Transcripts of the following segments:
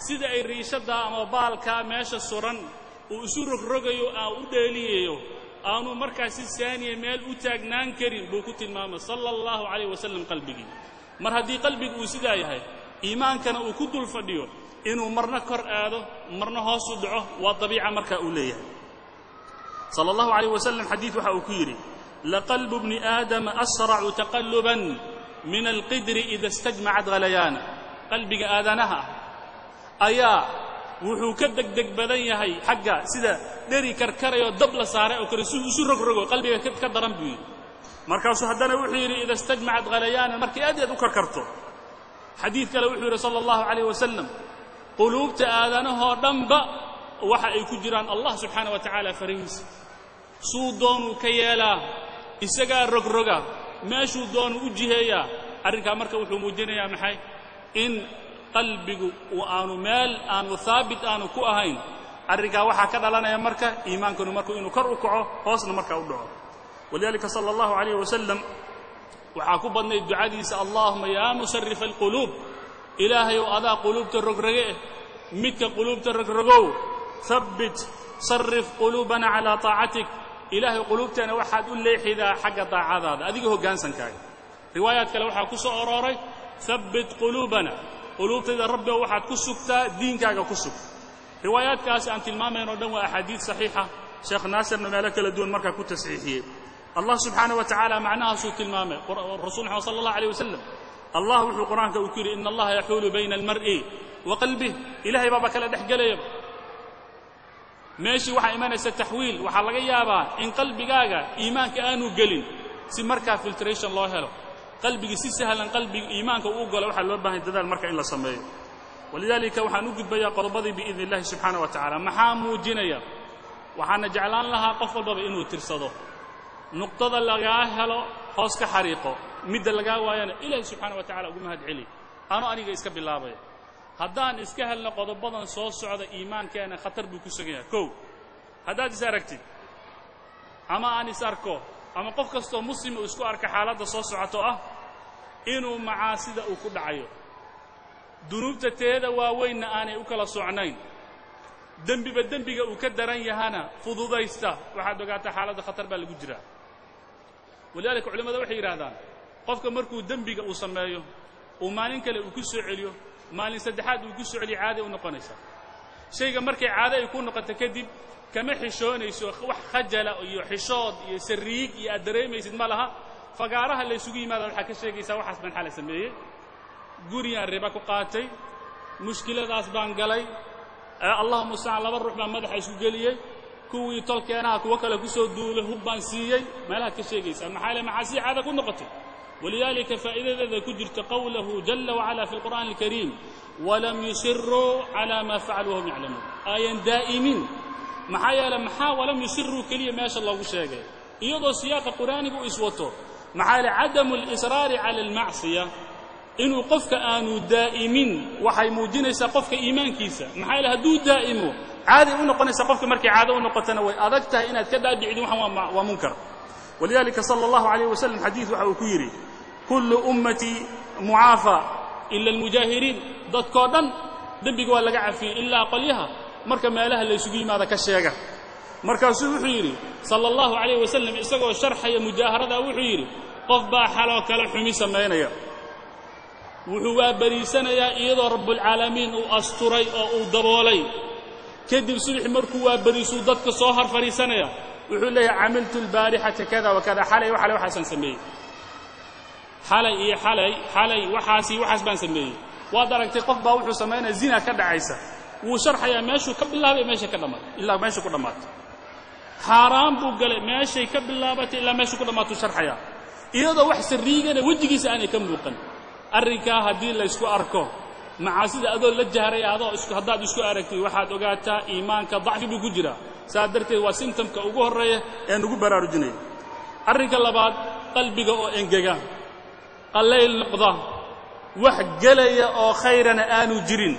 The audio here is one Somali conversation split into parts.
sida ay riishada ama baalka meesha suran uu isu rogrogayo u dheeliyayo aanu markaas si saaniye meel u taagnaan karin buu ku tilmaamay sallallahu alayhi wasallam qalbigi mar hadii qalbigu uu sidaa yahay iimaankana uu ku dul fadhiyo inuu marna kor aado marna hoos u dhaco waa dabiica marka uu leeyahay sallallahu alayhi wasallam hadith waxa uu ku yiri la qalbu ibn adam asra'u taqalluban min alqidri idha istajma'at ghalayana qalbiga aadanaha ayaa wuxuu ka degdeg badan yahay xagga sida dheri karkarayo dab la saaray oo karisu isu rogrogo qalbiga ka daran buu markaas haddana wuxuu yiri idha istajma'at ghalayana markii aad u karkarto xadiid kale wuxuu yiri sallallahu alayhi wasallam qulubta aadanaha dhanba waxa ay ku jiraan Allah subhanahu wa ta'ala fariis suu doonu ka yeelaa isaga rogroga meeshuu doonu u jiheeyaa arrinka marka wuxuu muujinayaa maxay in qalbigu uu aanu meel aanu thaabit aanu ku ahayn arrinka waxa ka dhalanaya marka iimaankanu marka inuu kor u kaco hoosna marka u dhaco waliyalika sallallahu alayhi wasallam waxa ku badnay ducadiisa allahumma ya musarrif alqulub ilaahay oo adaa qulubta rograge midka qulubta rogrogow thabbit sarrif qulubana ala ta'atik ilaahay qulubtana waxaad u leexidaa xagga daacadaada adiga hoggaansankaaga riwaayaad kale waxa ku soo arooray thabbit qulubana qulubtada rabbi waxaad ku sugtaa diinkaaga ku sug riwaayaadkaas aan tilmaamayno dhan waa ahadiith saxiixa sheekh naasir meelo kala duwan marka ku tasxiixiyay Allah subhanahu wa ta'ala macnaha soo tilmaamay rasuulna sallallahu alayhi wasallam Allah wuxuu quraanka uu kiri inna Allah yahulu bayna al-mar'i wa qalbihi ilaahay baba kala dhaxgalaya meeshii waxa imanaysa tahwiil waxa laga yaabaa in qalbigaaga iimaanka aanu gelin si marka filtration loo helo qalbiga si sahlan qalbiga iimaanka uu galo waxa loo baahan dadaal marka in la sameeyo walidalika waxaan u gudbayaa qodobadii biidni Allah subhanahu wa ta'ala maxaa muujinaya waxaan jeclaan lahaa qof walba inuu tirsado nuqtada laga helo hoos ka xariiqo midda laga waayana Ilaahay subhanahu wa ta'ala ugu mahad celi aniga iska bilaabay haddaan iska helno qodobadan soo socda iimaankeena khatar buu ku sugan yahay koow haddaad is aragtid ama aan is arko ama qof kastoo muslim uu isku arka xaaladda soo socoto inuu macaasida uu ku dhacayo dunuubta teeda waaweynna aanay u kala socnayn dembiga uu ka daran yahana fududaysta waxaad ogaataa xaaladda khatar baa lagu jiraa walaalka culimada waxay yiraahdaan qofka markuu dembiga uu sameeyo oo maalin kale uu ku soo celiyo maalin saddexaad uu ku soo celiyo caadi u noqonaysa shayga markay caadi ay ku noqoto kadib kama xishoonayso wax khajala iyo xishood iyo sariig iyo dareemaysid malaha fagaaraha la isugu yimaado waxa ka sheegaysa waxaas ban xal sameeyay guriga riba ku qaatay mushkiladaas baan galay Allahumma sa'al laba ruux baa madaxa isku galiyay kuwii tolkeenaha kuwa kale ku soo duulay hub baan siiyay meelaha ka sheegaysa maxaa macaasi caada ku noqotay ولذلك فائدة كجرت قوله جل وعلا في القرآن الكريم ولم يسروا على ما فعلوا وهم يعلمون آية دائمين محايا لمحا ولم يسروا كلية ما شاء الله وشاقه يضو سياق القرآن بإسوته محايا عدم الإصرار على المعصية إنه قفك آنوا دائمين وحي موجينيسا قفك إيمان كيسا محايا هدو دائمو عادي أنه قنيسا قفك مركي عادة أنه قتنوي أذكتها إنها كدا بعيدون ومنكر ولذلك صلى الله عليه وسلم حديث وحوكيري كل أمتي معافى إلا المجاهرين ضدكودن دنبق ولا عفي إلا قليها مركا ما لها اللي يسقي ماذا كالشيغة مركا وحيري صلى الله عليه وسلم إساقوا الشرح يا مجاهرة وحيري قفبا حلوك الحمي سمينيا وحوا بريسنا يا إيضا رب العالمين وأسطري أو ضبولي كدب صبح مركوا بريسو ضدك صهر فريسنا وحول لي عملت البارحة كذا وكذا حالي وحسن سميه حالي وحاس بان سميه ودرجتي قف با وحو سمينا زنا كدعيسه وشرحيا ماشو كبلاابه ماشي كدمات الا ماشي كدمات حرام بو غلي ماشي كبلاابه الا ماشي كدمات شرحيا iyada wax sirriigana wajigiisa aan ka muuqan arrinka hadii la isku arko macaasida adoo la jahray adoo isku hadaad isku aragtay waxaad ogaataa iimaanka dacfi buu ku jira saadartay waa symptomka ugu horeeya ee ugu baraarujinay arrinka labaad qalbiga oo engega qallayl noqda wax galaya oo khayrana aanu jirin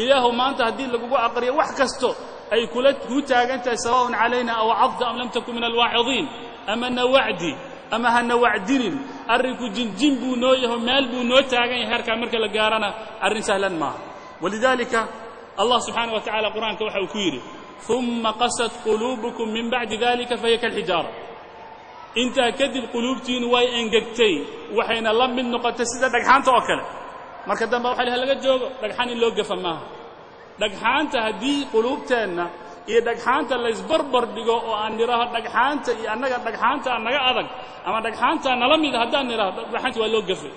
ilaahu maanta hadii lagu aqriyo wax kasto ay kula ku taagantahay sawaa'un alayna aw 'adda am lam takun min al-wa'idin amana wa'di ama hana wa'dinin arinku jinjin buu noo yahay meel buu noo taagan yahay harka marka la gaarana arrin sahlan ma walidalika الله سبحانه وتعالى قرآن كوحا وكيري ثم قست قلوبكم من بعد ذلك فهي كالحجارة انت كدب قلوبتين واي انجكتي وحين لم من نقطة سيدة دقحان توكل marka dambe waxa laga joogo dhagxaan in loo gafama dhagxaanta hadii qulubteena iyo dhagxaanta la isbarbar dhigo oo aan niraha dhagxaanta iyo annaga dhagxaanta anaga adag ama dhagxaanta nala mid hadaan niraha dhagxaanta waa loo gafay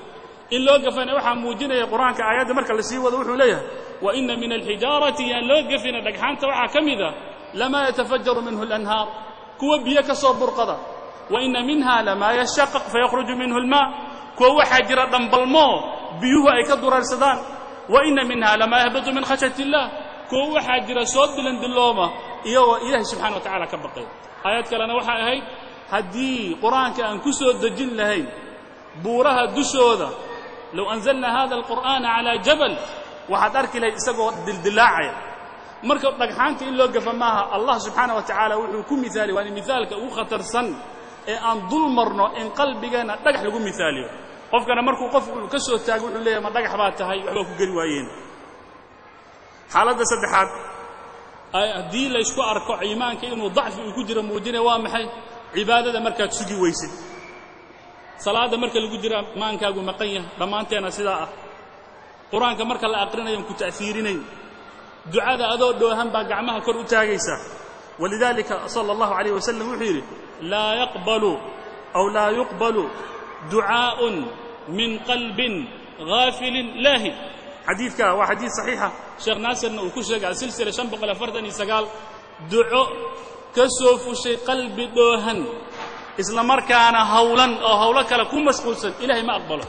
in loo gafana waxa muujinaya quraanka aayada marka la sii wado wuxuu leeyahay wa inna min al-hijarati an loo gafina dhagxaanta waxa kamida lama yatafajjaru minhu al-anhar kuwa biyo ka soo burqada wa inna minha lama yashaqqaq fayakhruju minhu al-ma kuwa waxa jira dhanbalmo biyuhu ay ka durarsadaan wa inna minha lama yahbatu min khashyati Allah kuwa waxa jira soo dilan dilooma iyo ilaahay subhanahu wa ta'ala ka baqay ayad kalena waxa ahayd hadii quraanka aan ku soo dajin lahayn buuraha dushooda law anzalna hada alqur'ana ala jabal waxaad arki lahayd isagoo dildilaacay marka dhagxaanta in loo gafa maaha Allah subhanahu wa ta'ala wuxuu ku misaali waa misaalka ugu khatarsan ee aan dul marno in qalbigeena dhagax lagu misaaliyo qofkana markuu qof ka soo taago wuxuu leeyahay ma dhagax baa tahay waxba ku gari waayeen xaaladda saddexaad hadii la isku arko iimaanka inuu dacfi uu ku jiro muujinay waa maxay cibaadada markaad sugi weysid salaada marka lagu jira maankaagu maqan yahay dhamaanteena sidaa ah quraanka marka la aqrinayo ku ta'fiirinayn ducada adoo dhoohan baa gacmaha kor u taagaysa walidaalika sallallahu alayhi wasallam wuxuu yiri la yaqbalu aw la yuqbalu دعاء من قلب غافل لاهي حديثك وحديث صحيحة شيخ ناصر وكشك على سلسلة شنبق لفردني سقال دعاء كسوف شيء قلب دوهن إسلام مركانا هولا أو هولك لكم مسؤول سن إلهي ما أقبله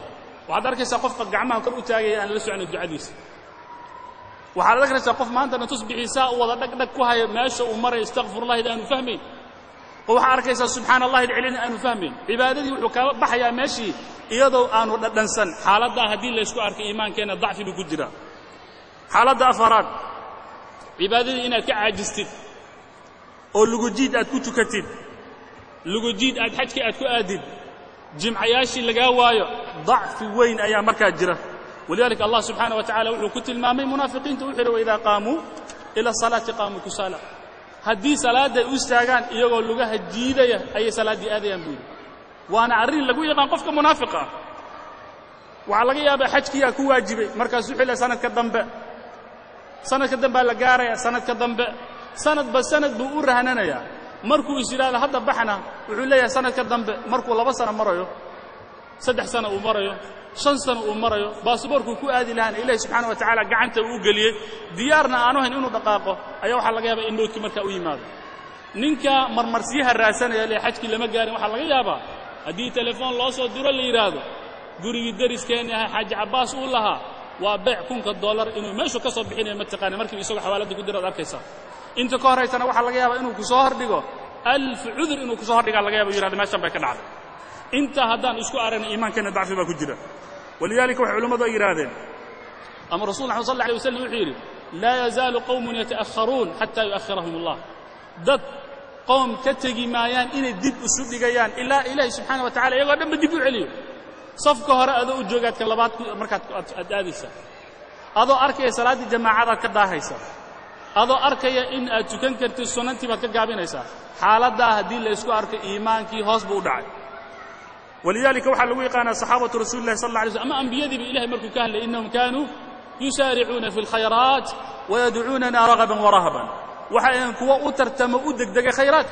وعاد أركي سقف قعمها وكل أتاقي أنا لسوا عن الدعاء ديس وعاد أركي سقف ما أنت تصبح إساء وضدك دكوها ماشى ومرة يستغفر الله إذا أنه فهمين وwaxa arkaysa subhana allah ilaalina aanu fahmin cibaadadii wuxuu ka baxaya meeshii iyadoo aanu dhadhansan xaaladda hadii la isku arko iimaankeena dacfi ku jira xaaladda afaraad cibaadadii inaad ka caajistid oo lugu jiid aad ku tukatid lugu jiid aad xajka aad ku aadid jimcayaashii laga waayo dacfi weyn ayaa markaa jira walidaalika allah subhanahu wa ta'ala wuxuu ku tilmaamay munaafiqiinta wuxuu yiri idaa qaamu ila salati qaamu kusala haddii salaada u istaagaan iyagoo lugaha jiidaya ay salaadii aadayaan buu waana arin lagu yaqaan qofka munaafiqa waxa laga yaabaa xajkiya ku waajibay markaas wuxuu leeyahay sanadka dambe la gaaraya sanadka dambe sanad buu u rahananaya markuu isiraada hadda baxna wuxuu leeyahay sanadka dambe markuu 2 sano marayo 3 sano uu marayo 5 sano uu marayo baasaboorku ku aadi lahayn ilaahay subhanahu wa ta'ala gacanta uu galiyay diyaarna aanu hayn inuu dhaqaaqo ayaa waxa laga yaabaa in moodki marka uu yimaado ninka marmarsiyaha raasanaya ee xajki lama gaarin waxa laga yaabaa hadii telefoon loo soo diro la yiraahdo gurigii dariskeena Xaaji Abbas uu lahaa waa $1,000 inuu meesho ka soo bixinayo ma taqaan markii isagoo xawaalada ku diro arkaysa inta ka horeysana waxa laga yaabaa inuu ku soo hordhigo 1000 cudur inuu ku soo hordhiga laga yaabaa yiraahdo meeshan bay ka dhacday انت هدان اسكو ارن ايمان كان ضعف با كجيره ولذلك علماء يرادين اما رسول الله صلى الله عليه وسلم يقول لا يزال قوم يتاخرون حتى يؤخرهم الله ضد قوم كتجي مايان ان دب اسو دغيان الا اله سبحانه وتعالى يغو دم دب عليو صفك هره ادو جوغاد كلباد markaad aadaysa ado arkay salaadi jamaacada ka daahaysa ado arkaya in aad tukan kartid sunantii ba ka gaabinaysa xaaladda hadii la isku arko iimaankii hoos buu dhacay ولذلك وحا لو يقانا صحابه رسول الله صلى الله عليه وسلم اما انبيادي بالله مركو كان انهم كانوا يسارعون في الخيرات ويدعوننا رغبا ورهبا وحا ان كو وترتم ودغدغ خيرات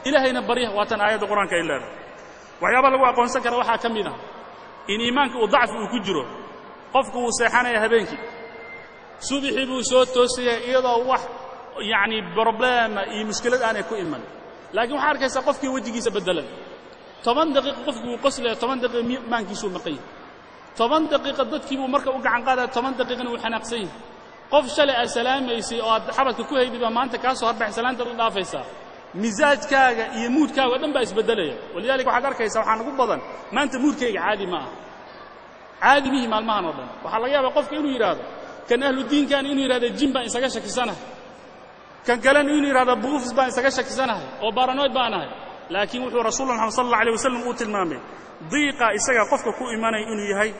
الهينا بريه واتن ايات القران كايلا وحيابا لو اقونسن كره وحا كميدا ان ايمانك وضعف ku jiro qofku uu seexanaya habeenkii subaxii buu soo toosiyay iyadoo wax yaani problem iyo mushkilad aan ku iman laakiin waxa arkaysa qofkii wajigiisa bedelan 10 daqiiqo qofku qoslay 10 daqiiqo maankiisu maqay 10 daqiiqo dadkii buu marka u gacan qaaday 10 daqiiqana uu xanaaqsay qof shalay asalaamaysay oo aad xabadka ku haydiba maanta ka soo horbax salaanta u dhaafaysa mizaajkaaga iyo moodkaaga dhan baa isbedelaya walidaalika waxa arkaysa waxaan ugu badan maanta moodkayga caadi ma aha caadi mihi maalmahan oo dhan waxa laga yaabaa qofka inuu yiraahdo kan ahlu diinkan inuu yiraahdo jin baan isaga shakisanahay kan kale inuu yiraahdo buufs baan isaga shakisanahay oo paranoid baan ahay laakiin wuxuu rasuulullah sallallahu alayhi wasallam uu tilmaamay diiqa isaga qofka ku iimaanay inuu yahay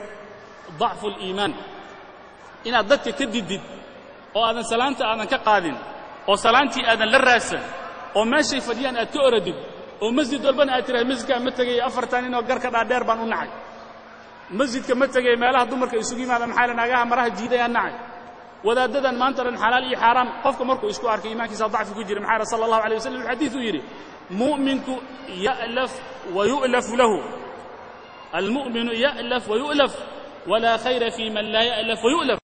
ضعف الإيمان إن dadka ka didid oo aadan salaanta aadan ka qaadin oo salaantii aadan la raadsan oo meeshay fadhiyaan aad ka oradid oo masjid walbana aad tiraahdo masjidka ma tagay afartan inoo garka dhaadheer baan u nacay masjidka ma tagay meelaha dumarka isugu yimaada maxaa la naagaha maraha jiidayaan nacay wadaadadan maanta dhan xalaal iyo xaraam qofka markuu isku arkay iimaankiisa dacfi ku jira maxaa sallallahu alayhi wasallam xadiisu yiri mu'minku ya'laf wa yu'laf lahu المؤمن يألف ويؤلف ولا خير في من لا يألف ويؤلف